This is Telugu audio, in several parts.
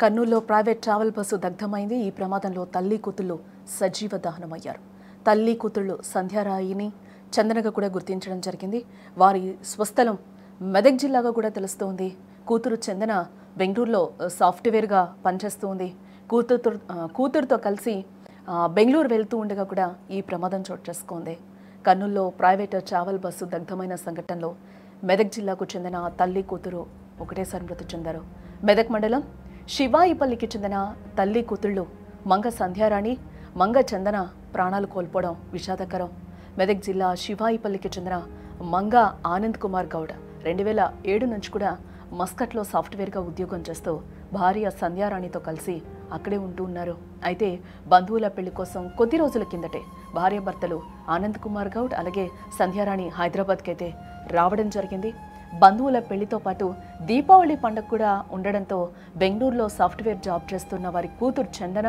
కర్నూలులో ప్రైవేట్ ట్రావెల్ బస్సు దగ్ధమైంది. ఈ ప్రమాదంలో తల్లి కూతుళ్లు సజీవ దహనమయ్యారు. తల్లి కూతుళ్లు సంధ్యారాయిని చందనగా కూడా గుర్తించడం జరిగింది. వారి స్వస్థలం మెదక్ జిల్లాగా కూడా తెలుస్తోంది. కూతురు చందన బెంగళూరులో సాఫ్ట్వేర్గా పనిచేస్తుంది. కూతురుతో కలిసి బెంగళూరు వెళ్తూ ఉండగా కూడా ఈ ప్రమాదం చోటు చేసుకుంది. కర్నూలులో ప్రైవేట్ ట్రావెల్ బస్సు దగ్ధమైన సంఘటనలో మెదక్ జిల్లాకు చెందిన తల్లి కూతురు ఒకటేసారి మృతి చెందారు. మెదక్ మండలం శివాయిపల్లికి చెందిన తల్లి కూతుళ్లు మంగ సంధ్యారాణి, మంగ చందన ప్రాణాలు కోల్పోవడం విషాదకరం. మెదక్ జిల్లా శివాయిపల్లికి చెందిన మంగ ఆనంద్ కుమార్ గౌడ్ 2007 నుంచి కూడా మస్కట్లో సాఫ్ట్వేర్గా ఉద్యోగం చేస్తూ భార్య సంధ్యారాణితో కలిసి అక్కడే ఉంటూ ఉన్నారు. అయితే బంధువుల పెళ్లి కోసం కొద్ది రోజుల కిందటే భార్యాభర్తలు ఆనంద్ కుమార్ గౌడ్ అలాగే సంధ్యారాణి హైదరాబాద్కి అయితే రావడం జరిగింది. బంధువుల పెళ్లితో పాటు దీపావళి పండుగ కూడా ఉండడంతో బెంగళూరులో సాఫ్ట్వేర్ జాబ్ చేస్తున్న వారి కూతురు చందన,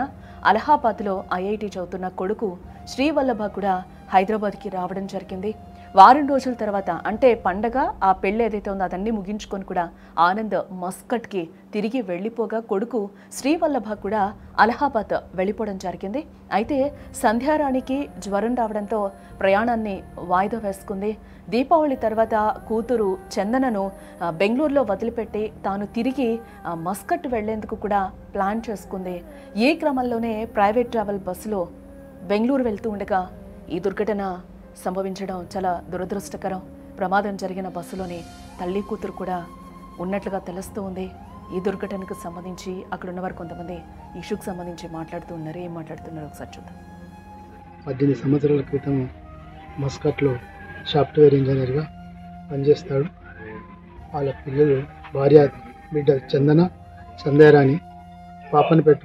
అలహాబాద్లో ఐఐటి చదువుతున్న కొడుకు శ్రీవల్లభ కూడా హైదరాబాద్కి రావడం జరిగింది. వారం రోజుల తర్వాత అంటే పండగ ఆ పెళ్లి ఏదైతే ఉందో అదన్నీ ముగించుకొని కూడా ఆనంద్ మస్కట్కి తిరిగి వెళ్ళిపోగా కొడుకు శ్రీవల్లభ కూడా అలహాబాద్ వెళ్ళిపోవడం జరిగింది. అయితే సంధ్యారాణికి జ్వరం రావడంతో ప్రయాణాన్ని వాయిదా వేసుకుంది. దీపావళి తర్వాత కూతురు చందనను బెంగళూరులో వదిలిపెట్టి తాను తిరిగి మస్కట్ వెళ్లేందుకు కూడా ప్లాన్ చేసుకుంది. ఈ క్రమంలోనే ప్రైవేట్ ట్రావెల్ బస్సులో బెంగళూరు వెళ్తూ ఉండగా ఈ దుర్ఘటన సంభవించడం చాలా దురదృష్టకరం. ప్రమాదం జరిగిన బస్సులోని తల్లి కూతురు కూడా ఉన్నట్లుగా తెలుస్తూ ఉంది. ఈ దుర్ఘటనకు సంబంధించి అక్కడ ఉన్నవారు కొంతమంది ఇష్యూకి సంబంధించి మాట్లాడుతూ ఉన్నారు. ఏం మాట్లాడుతున్నారు ఒకసారి చూద్దాం. 18 సంవత్సరాల క్రితం మస్కట్లో సాఫ్ట్వేర్ ఇంజనీర్గా పనిచేస్తాడు. వాళ్ళ పిల్లలు భార్య బిడ్డ చందన, సంధ్యారాణి పాపనపేట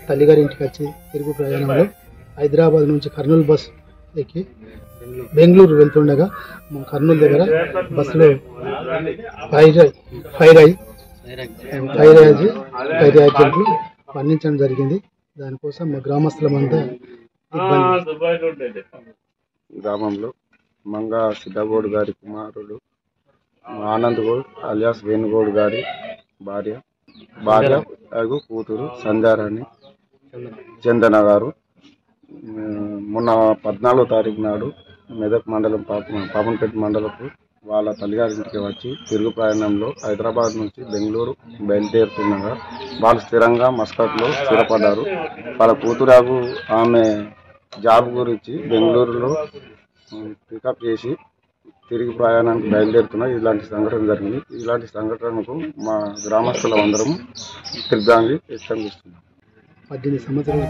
తల్లిగారింటికి వచ్చి తిరుగు ప్రయాణంలో హైదరాబాద్ నుంచి కర్నూలు బస్ ఎక్కి బెంగళూరు వెళ్తుండగా కర్నూలు దగ్గర బస్సులో ఫైర్ యాక్సిడెంట్లు మరణించడం జరిగింది. దానికోసం మా గ్రామస్తులమంతా గ్రామంలో మంగా సిద్ధగౌడ్ గారి కుమారుడు ఆనంద్ గౌడ్ అలియాస్ వేణుగౌడ్ గారి భార్య కూతురు సంధ్యారాణి చందన గారు మొన్న 14వ తారీఖు నాడు మెదక్ మండలం పాపన్పేట మండలపు వాళ్ళ తల్లిగారింటికి వచ్చి తిరుగు ప్రయాణంలో హైదరాబాద్ నుంచి బెంగళూరు బయలుదేరుతుండగా వాళ్ళు స్థిరంగా మస్కట్లో స్థిరపడ్డారు. వాళ్ళ కూతురాకు ఆమె జాబ్ గురించి బెంగళూరులో పికప్ చేసి తిరిగి ప్రయాణానికి బయలుదేరుతున్నారు. ఇలాంటి సంఘటన జరిగింది. ఇలాంటి సంఘటనకు మా గ్రామస్తులందరం దిగ్భ్రాంతి వ్యక్తం చేస్తున్నాం. 18 సంవత్సరాల